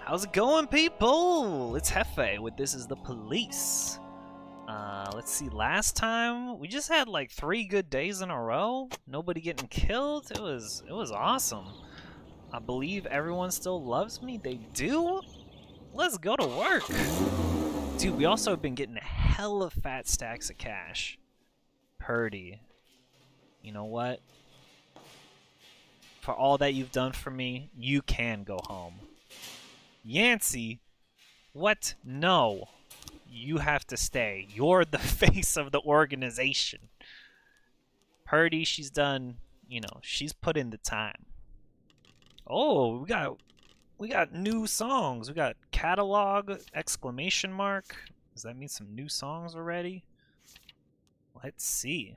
How's it going, people? It's Jefe with This Is the Police. Let's see, last time we just had like 3 good days in a row. Nobody getting killed. It was awesome. I believe everyone still loves me. They do? Let's go to work. Dude, we also have been getting hella fat stacks of cash. Purdy. You know what? For all that you've done for me, you can go home. Yancey? What? No. You have to stay. You're the face of the organization. Purdy, she's done, you know, she's put in the time. Oh, we got new songs. We got catalog, exclamation mark. Does that mean some new songs already? Let's see.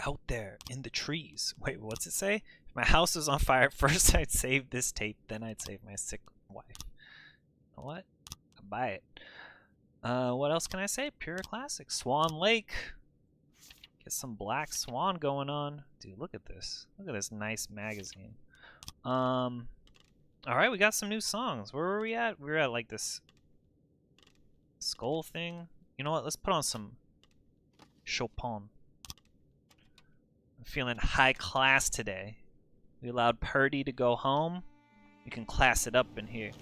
Out there in the trees. Wait, what's it say? If my house is on fire, first I'd save this tape, then I'd save my sick wife. You know what? I'll buy it. What else can I say? Pure classic. Swan Lake. Get some Black Swan going on. Dude, look at this. Look at this nice magazine. Alright, we got some new songs. Where were we at? We were at like this skull thing. You know what? Let's put on some Chopin. I'm feeling high class today. We allowed Purdy to go home. We can class it up in here.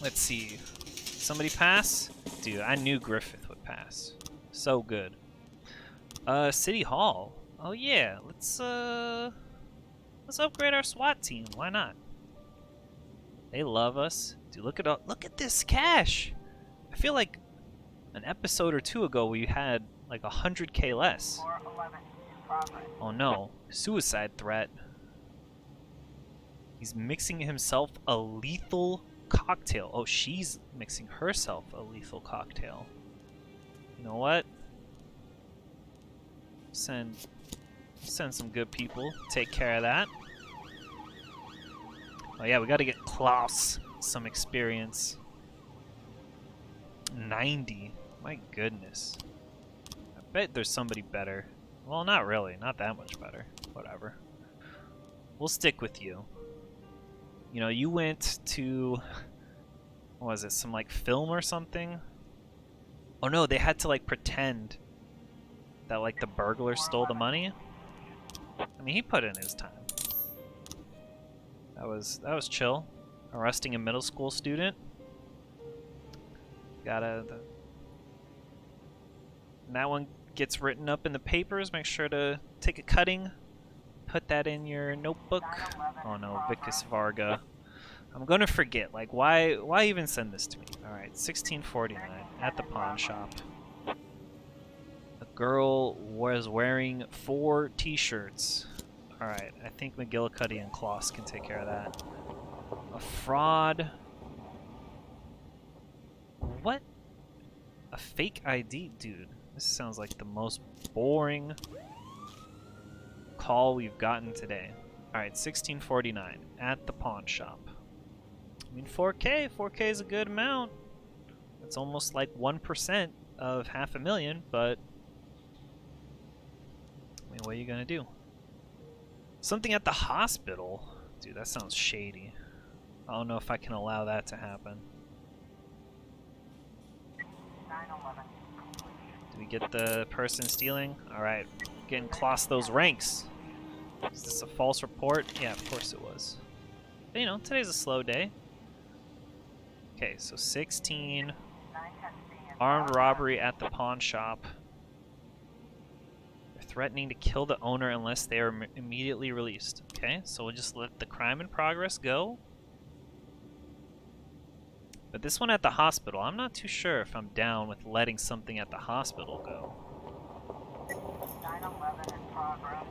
Let's see. Somebody pass? Dude, I knew Griffith would pass. So good. City Hall. Oh yeah, let's upgrade our SWAT team. Why not? They love us. Dude, look at this cash. I feel like an episode or 2 ago we had like 100K less. Oh no, suicide threat. He's mixing himself a lethal cocktail. Oh, she's mixing herself a lethal cocktail. You know what? Send some good people. Take care of that. Oh yeah, we gotta get Klaus some experience. 90. My goodness. I bet there's somebody better. Well, not really. Not that much better. Whatever. We'll stick with you. You know, you went to, what was it, some like film or something? Oh no, they had to like pretend that like the burglar stole the money. I mean, he put in his time. That was chill. Arresting a middle school student. And that one gets written up in the papers. Make sure to take a cutting. Put that in your notebook. Oh no, Vicus Varga. I'm gonna forget. Like, why even send this to me? Alright, 1649 at the pawn shop. A girl was wearing 4 t-shirts. Alright, I think McGillicuddy and Kloss can take care of that. A fraud. What? A fake ID? Dude, this sounds like the most boring call we've gotten today. Alright, 1649 at the pawn shop. I mean, 4K is a good amount. It's almost like 1% of $500,000, but I mean, what are you gonna do? Something at the hospital? Dude, that sounds shady. I don't know if I can allow that to happen. Do we get the person stealing? Alright, getting Kloss those ranks. Is this a false report? Yeah, of course it was. But, you know, today's a slow day. Okay, so 16. Armed robbery at the pawn shop. They're threatening to kill the owner unless they are immediately released. Okay, so we'll just let the crime in progress go. But this one at the hospital, I'm not too sure if I'm down with letting something at the hospital go. 911 in progress.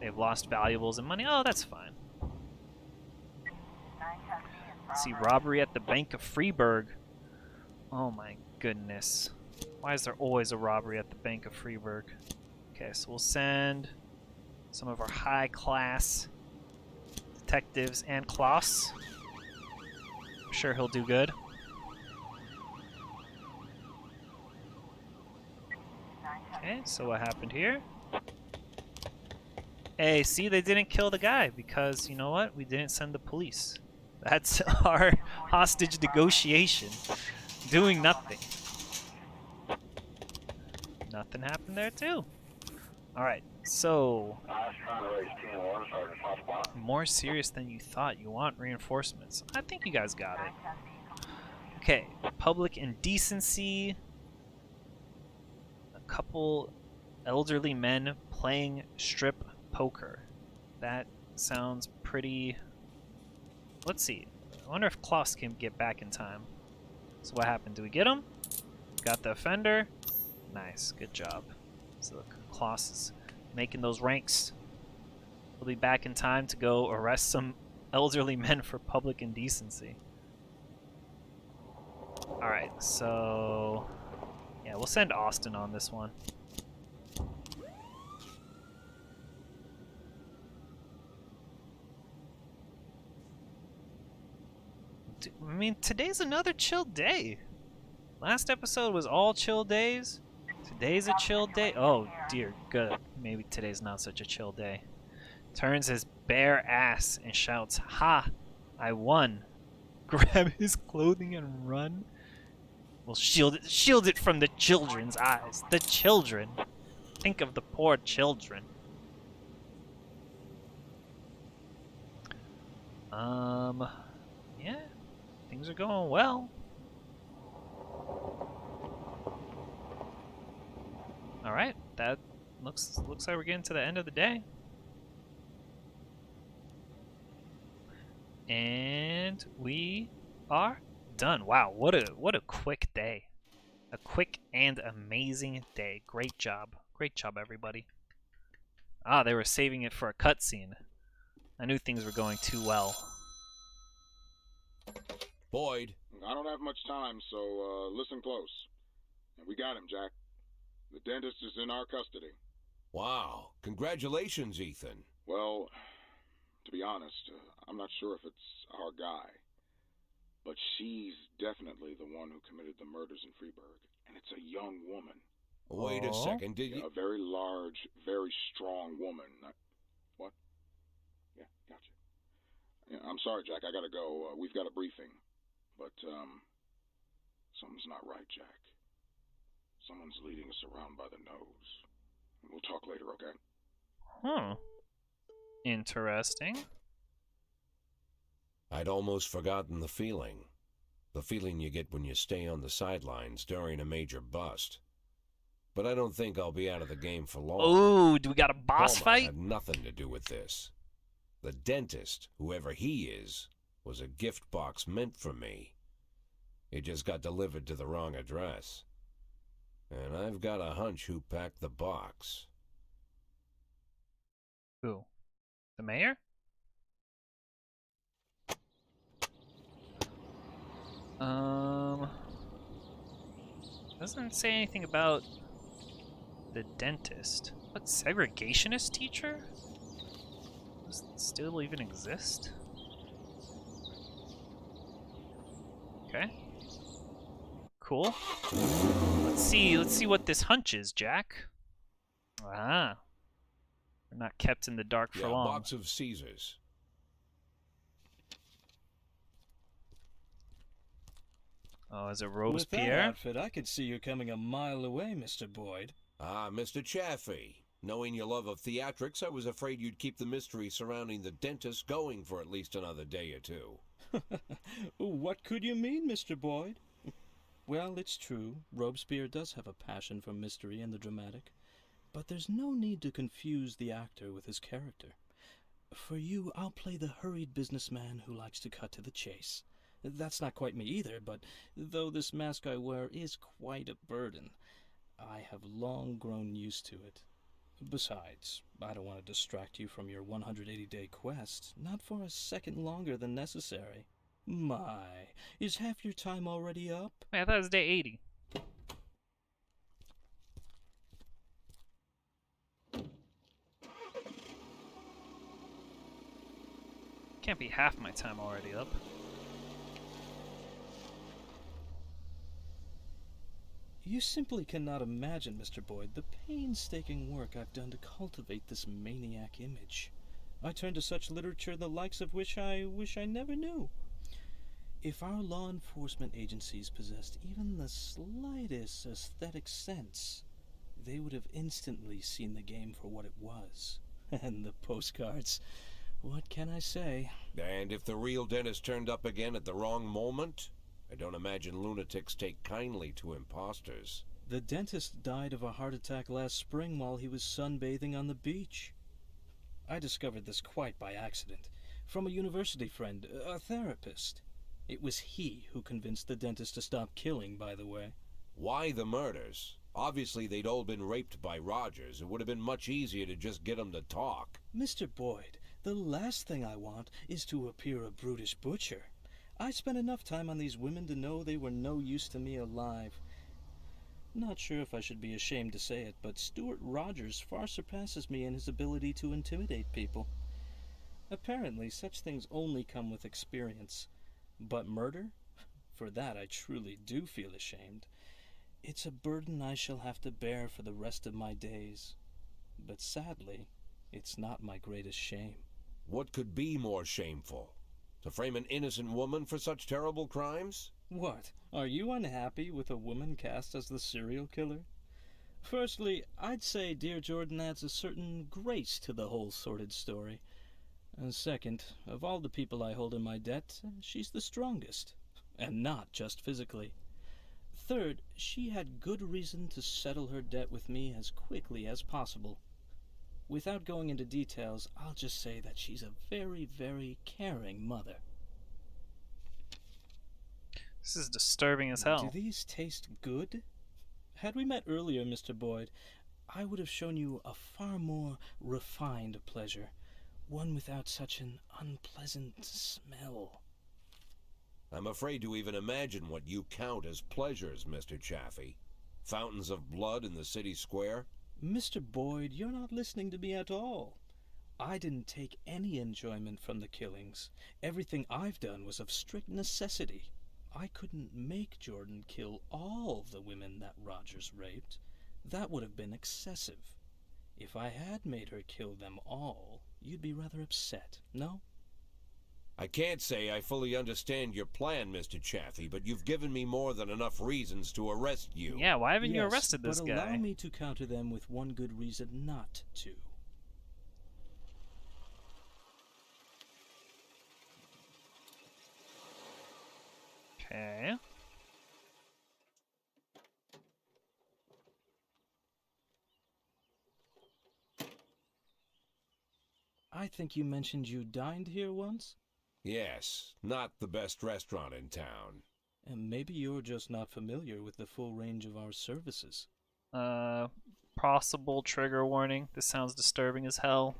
They've lost valuables and money. Oh, that's fine. Let's see, robbery at the Bank of Freeburg. Oh my goodness. Why is there always a robbery at the Bank of Freeburg? Okay, so we'll send some of our high-class detectives and Kloss. I'm sure he'll do good. Okay, so what happened here? Hey, see, they didn't kill the guy because, you know what? We didn't send the police. That's our hostage negotiation. Doing nothing. Nothing happened there, too. Alright, so... more serious than you thought. You want reinforcements. I think you guys got it. Okay, public indecency. A couple elderly men playing strip poker. That sounds pretty... Let's see. I wonder if Klaus can get back in time. So what happened? Do we get him? Got the offender. Nice. Good job. So Klaus is making those ranks. He'll be back in time to go arrest some elderly men for public indecency. Alright, so... yeah, we'll send Austin on this one. I mean, today's another chill day. Last episode was all chill days. Today's a chill day. Oh, dear, good. Maybe today's not such a chill day. Turns his bare ass and shouts, "Ha! I won." Grab his clothing and run. We'll shield it from the children's eyes. The children. Think of the poor children. Yeah. Things are going well. Alright, that looks like we're getting to the end of the day. And we are done. Wow, what a quick day. A quick and amazing day. Great job. Great job, everybody. Ah, they were saving it for a cutscene. I knew things were going too well. Boyd. I don't have much time, so listen close. And we got him, Jack. The dentist is in our custody. Wow. Congratulations, Ethan. Well, to be honest, I'm not sure if it's our guy. But she's definitely the one who committed the murders in Freeburg. And it's a young woman. Wait a second, did you... A very large, very strong woman. What? Yeah, gotcha. Yeah, I'm sorry, Jack, I gotta go. We've got a briefing. But, something's not right, Jack. Someone's leading us around by the nose. We'll talk later, okay? Huh. Interesting. I'd almost forgotten the feeling. The feeling you get when you stay on the sidelines during a major bust. But I don't think I'll be out of the game for long. Oh, do we got a boss Palmer fight? had nothing to do with this. The dentist, whoever he is, was a gift box meant for me. It just got delivered to the wrong address. And I've got a hunch who packed the box. Who? The mayor? Doesn't say anything about the dentist. What, segregationist teacher? Does it still even exist? Okay. Cool. Let's see what this hunch is, Jack. Ah. We're not kept in the dark for long. Box of Caesars. Oh, is it With Robespierre? that outfit, I could see you coming a mile away, Mr. Boyd. Ah, Mr. Jefe. Knowing your love of theatrics, I was afraid you'd keep the mystery surrounding the dentist going for at least another day or two. What could you mean, Mr. Boyd? Well, it's true. Robespierre does have a passion for mystery and the dramatic. But there's no need to confuse the actor with his character. For you, I'll play the hurried businessman who likes to cut to the chase. That's not quite me either, but though this mask I wear is quite a burden, I have long grown used to it. Besides, I don't want to distract you from your 180-day quest, not for a second longer than necessary. My, is half your time already up? Wait, I thought it was day 80. Can't be half my time already up. You simply cannot imagine, Mr. Boyd, the painstaking work I've done to cultivate this maniac image. I turn to such literature the likes of which I wish I never knew. If our law enforcement agencies possessed even the slightest aesthetic sense, they would have instantly seen the game for what it was. And the postcards, what can I say? And if the real dentist turned up again at the wrong moment? I don't imagine lunatics take kindly to imposters. The dentist died of a heart attack last spring while he was sunbathing on the beach. I discovered this quite by accident, from a university friend, a therapist. It was he who convinced the dentist to stop killing, by the way. Why the murders? Obviously they'd all been raped by Rogers. It would have been much easier to just get them to talk. Mr. Boyd, the last thing I want is to appear a brutish butcher. I spent enough time on these women to know they were no use to me alive. Not sure if I should be ashamed to say it, but Stuart Rogers far surpasses me in his ability to intimidate people. Apparently, such things only come with experience. But murder? For that I truly do feel ashamed. It's a burden I shall have to bear for the rest of my days. But sadly, it's not my greatest shame. What could be more shameful? To frame an innocent woman for such terrible crimes? What? Are you unhappy with a woman cast as the serial killer? Firstly, I'd say dear Jordan adds a certain grace to the whole sordid story. And second, of all the people I hold in my debt, she's the strongest. And not just physically. Third, she had good reason to settle her debt with me as quickly as possible. Without going into details, I'll just say that she's a very, very caring mother. This is disturbing as hell. Do these taste good? Had we met earlier, Mr. Boyd, I would have shown you a far more refined pleasure, one without such an unpleasant smell. I'm afraid to even imagine what you count as pleasures, Mr. Chaffee. Fountains of blood in the city square? Mr. Boyd, you're not listening to me at all. I didn't take any enjoyment from the killings. Everything I've done was of strict necessity. I couldn't make Jordan kill all the women that Rogers raped. That would have been excessive. If I had made her kill them all, you'd be rather upset, no? I can't say I fully understand your plan, Mr. Chaffee, but you've given me more than enough reasons to arrest you. Yeah, why haven't you Yes, arrested this but guy? allow me to counter them with one good reason not to. Okay. I think you mentioned you dined here once? Yes, not the best restaurant in town. And maybe you're just not familiar with the full range of our services. Possible trigger warning. This sounds disturbing as hell.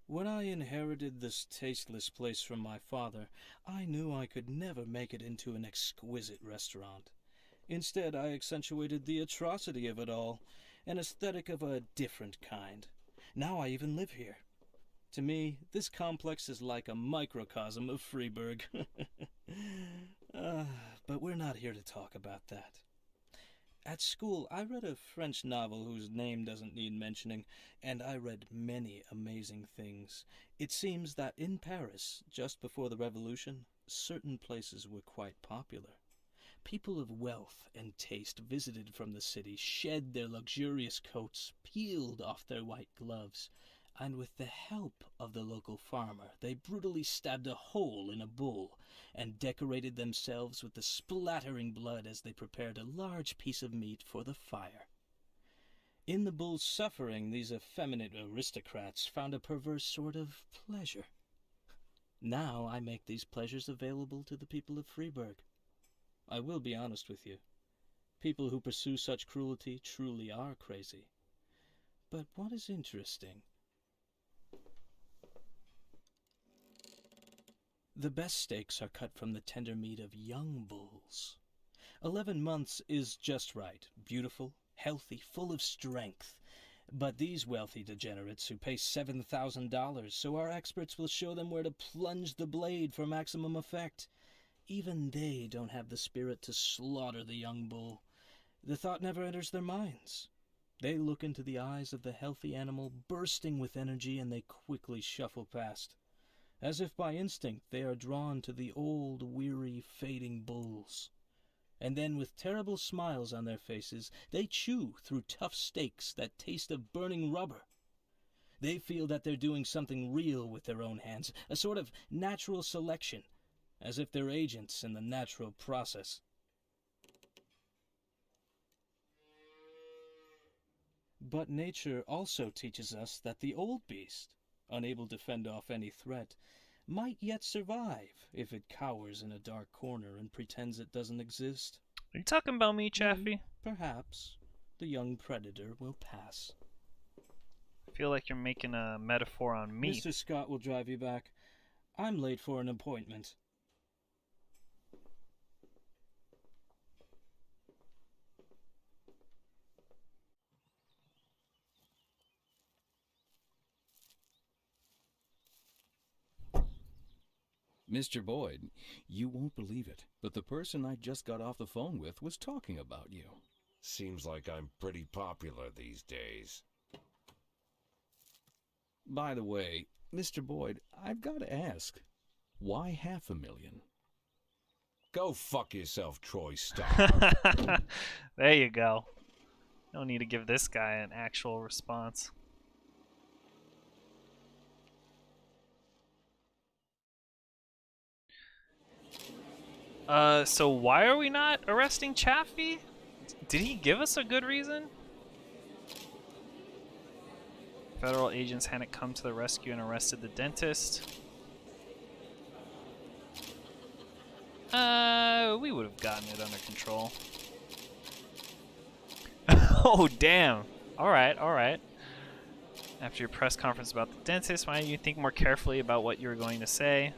When I inherited this tasteless place from my father, I knew I could never make it into an exquisite restaurant. Instead, I accentuated the atrocity of it all, an aesthetic of a different kind. Now I even live here. To me, this complex is like a microcosm of Freeburg. But we're not here to talk about that. At school, I read a French novel whose name doesn't need mentioning, and I read many amazing things. It seems that in Paris, just before the Revolution, certain places were quite popular. People of wealth and taste visited from the city, shed their luxurious coats, peeled off their white gloves, and with the help of the local farmer, they brutally stabbed a hole in a bull and decorated themselves with the splattering blood as they prepared a large piece of meat for the fire. In the bull's suffering, these effeminate aristocrats found a perverse sort of pleasure. Now I make these pleasures available to the people of Freeburg. I will be honest with you. People who pursue such cruelty truly are crazy. But what is interesting? The best steaks are cut from the tender meat of young bulls. 11 months is just right. Beautiful, healthy, full of strength. But these wealthy degenerates who pay $7,000, so our experts will show them where to plunge the blade for maximum effect. Even they don't have the spirit to slaughter the young bull. The thought never enters their minds. They look into the eyes of the healthy animal, bursting with energy, and they quickly shuffle past. As if by instinct, they are drawn to the old, weary, fading bulls. And then, with terrible smiles on their faces, they chew through tough steaks that taste of burning rubber. They feel that they're doing something real with their own hands, a sort of natural selection, as if they're agents in the natural process. But nature also teaches us that the old beast, unable to fend off any threat, might yet survive if it cowers in a dark corner and pretends it doesn't exist. Are you talking about me, Chaffee? Perhaps the young predator will pass. I feel like you're making a metaphor on me. Mr. Scott will drive you back. I'm late for an appointment. Mr. Boyd, you won't believe it, but the person I just got off the phone with was talking about you. Seems like I'm pretty popular these days. By the way, Mr. Boyd, I've got to ask, why $500,000? Go fuck yourself, Troy Starr. There you go. No need to give this guy an actual response. So why are we not arresting Chaffee? Did he give us a good reason? Federal agents hadn't come to the rescue and arrested the dentist. We would have gotten it under control. Oh, damn. Alright, alright. After your press conference about the dentist, why don't you think more carefully about what you're going to say?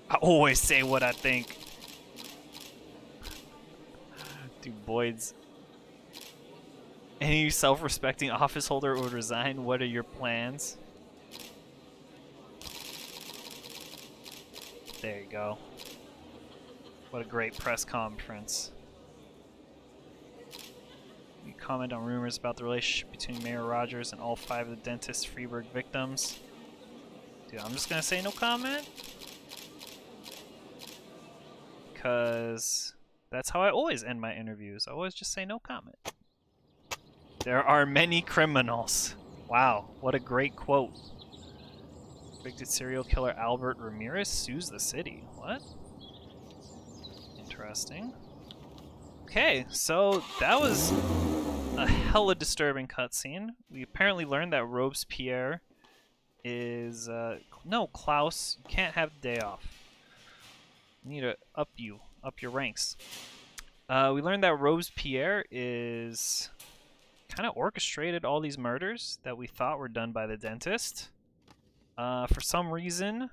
I always say what I think. Dude, Boyd's. Any self-respecting office holder would resign. What are your plans? There you go. What a great press conference. You comment on rumors about the relationship between Mayor Rogers and all 5 of the dentist's Freeburg victims. Dude, I'm just gonna say no comment. Because that's how I always end my interviews. I always just say no comment. There are many criminals. Wow, what a great quote. Convicted serial killer Albert Ramirez sues the city. What? Interesting. Okay, so that was a hella disturbing cutscene. We apparently learned that Robespierre is... no, Klaus, you can't have the day off. You need to up your ranks. We learned that Robespierre is... kind of orchestrated all these murders that we thought were done by the dentist. For some reason,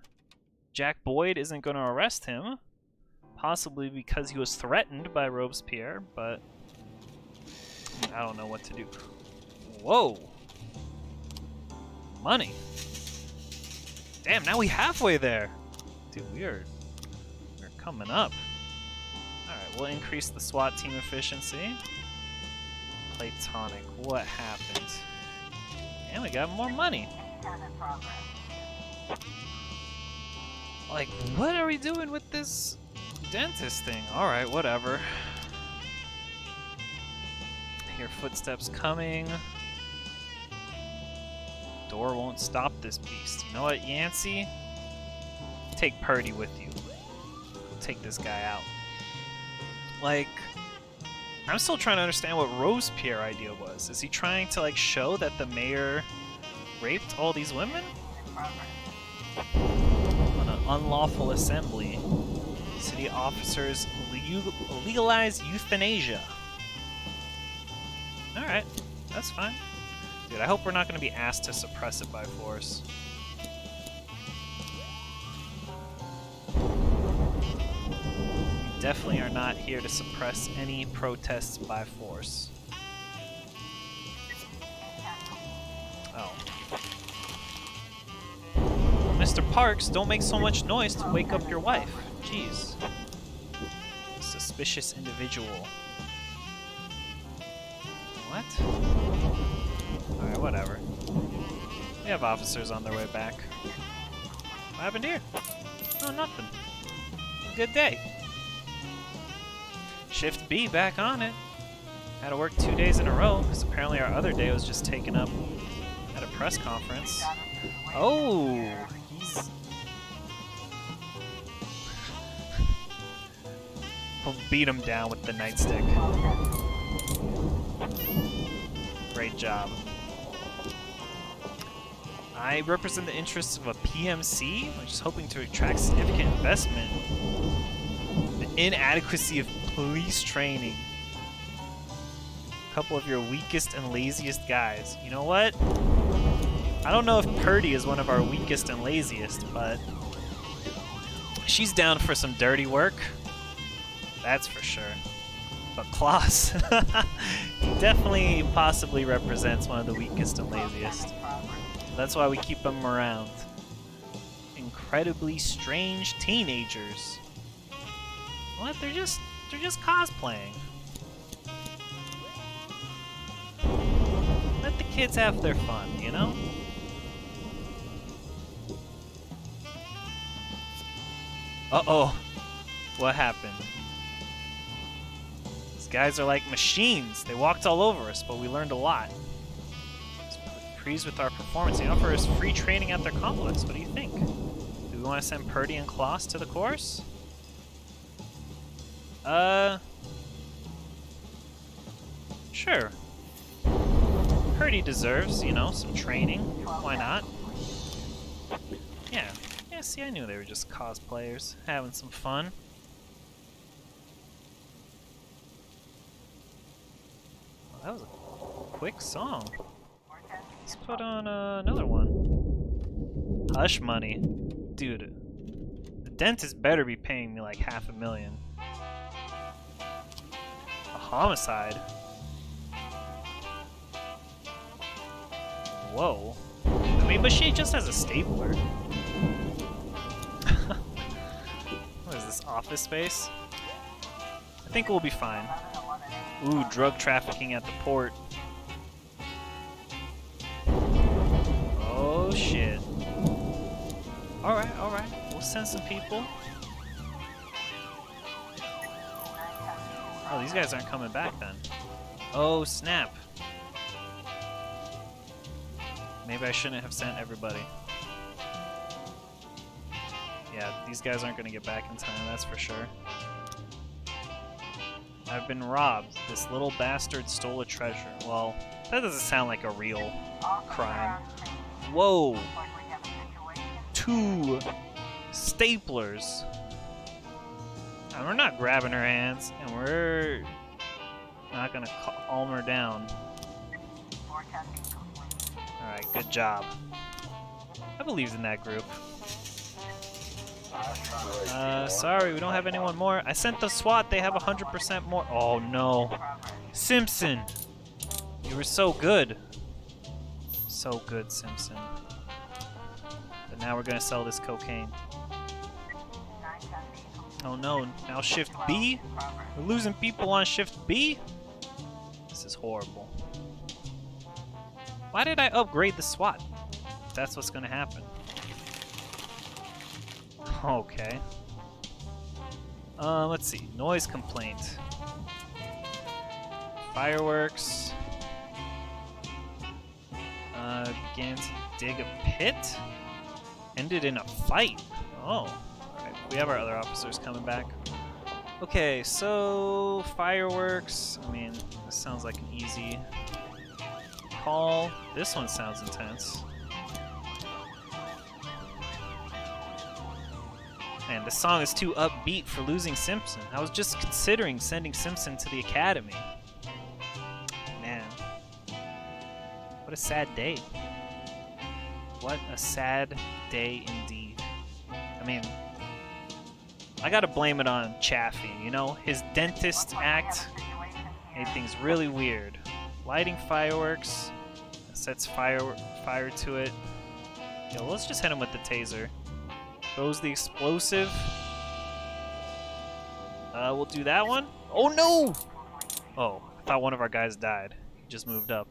Jack Boyd isn't going to arrest him. Possibly because he was threatened by Robespierre, but I don't know what to do. Whoa! Money! Damn, now we're halfway there! Dude, we're coming up. Alright, we'll increase the SWAT team efficiency. Platonic, what happened? And we got more money. Like, what are we doing with this dentist thing? Alright, whatever. Hear footsteps coming. Door won't stop this beast. You know what, Yancey? Take Purdy with you. Take this guy out. Like, I'm still trying to understand what Robespierre's idea was. Is he trying to, like, show that the mayor raped all these women? On an unlawful assembly, city officers legalize euthanasia. Alright, that's fine. Dude, I hope we're not going to be asked to suppress it by force. We definitely are not here to suppress any protests by force. Oh. Mr. Parks, don't make so much noise to wake up your wife. Jeez. Suspicious individual. What? Alright, whatever. We have officers on their way back. What happened here? Oh, nothing. Good day. Shift B back on it. Had to work 2 days in a row, because apparently our other day was just taken up at a press conference. Oh! He's... We'll beat him down with the nightstick. Great job. I represent the interests of a PMC, which is hoping to attract significant investment. The inadequacy of police training. A couple of your weakest and laziest guys. You know what? I don't know if Purdy is one of our weakest and laziest, but she's down for some dirty work. That's for sure. But Klaus, he definitely possibly represents one of the weakest and laziest. That's why we keep them around. Incredibly strange teenagers. What? They're just cosplaying. Let the kids have their fun, you know? Uh-oh. What happened? These guys are like machines. They walked all over us, but we learned a lot. Pleased with our performance. They offer us free training at their complex. What do you think? Do we want to send Purdy and Klaus to the course? Sure. Purdy deserves, you know, some training. Why not? Yeah. Yeah, see, I knew they were just cosplayers, having some fun. Well, that was a quick song. Let's put on another one. Hush money. Dude, the dentist better be paying me like $500,000. A homicide? Whoa. I mean, but she just has a stapler. What is this, office space? I think we'll be fine. Ooh, drug trafficking at the port. Oh shit. Alright, alright. We'll send some people. Oh, these guys aren't coming back then. Oh, snap. Maybe I shouldn't have sent everybody. Yeah, these guys aren't gonna get back in time, that's for sure. I've been robbed. This little bastard stole a treasure. Well, that doesn't sound like a real crime. Whoa! 2 staplers. And we're not grabbing her hands, and we're not gonna calm her down. Alright, good job. I believed in that group. Sorry, we don't have anyone more. I sent the SWAT, they have 100% more. Oh no. Simpson! You were so good. So good, Simpson. But now we're gonna sell this cocaine. Oh no, now shift B? We're losing people on shift B? This is horrible. Why did I upgrade the SWAT? That's what's gonna happen. Okay. Let's see. Noise complaint. Fireworks. Began to dig a pit? Ended in a fight. Oh. Alright, we have our other officers coming back. Okay, so fireworks. I mean, this sounds like an easy call. This one sounds intense. Man, this song is too upbeat for losing Simpson. I was just considering sending Simpson to the academy. Man. What a sad day. What a sad day indeed. I mean, I gotta blame it on Chaffee, you know? His dentist act made things really weird. Lighting fireworks, sets fire to it. Yo, let's just hit him with the taser. Throws the explosive. We'll do that one. Oh no! Oh, I thought one of our guys died. He just moved up.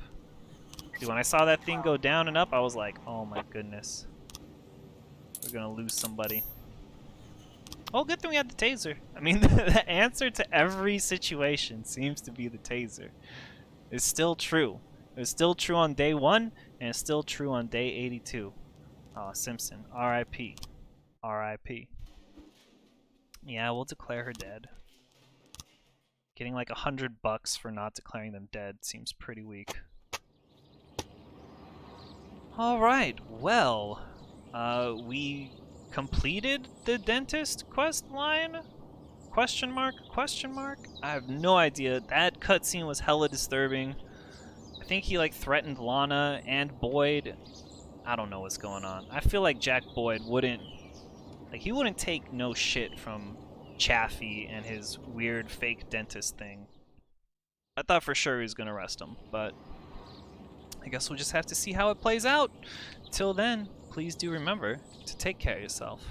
Dude, when I saw that thing go down and up, I was like, oh my goodness. We're gonna lose somebody. Oh, good thing we had the taser. I mean, the answer to every situation seems to be the taser. It's still true. It was still true on day 1, and it's still true on day 82. Oh, Simpson. R.I.P. R.I.P. Yeah, we'll declare her dead. Getting like $100 for not declaring them dead seems pretty weak. Alright, well, we completed the dentist quest line? Question mark? Question mark? I have no idea. That cutscene was hella disturbing. I think he like threatened Lana and Boyd. I don't know what's going on. I feel like Jack Boyd wouldn't take no shit from Chaffee and his weird fake dentist thing. I thought for sure he was gonna arrest him, but I guess we'll just have to see how it plays out. Till then, please do remember to take care of yourself.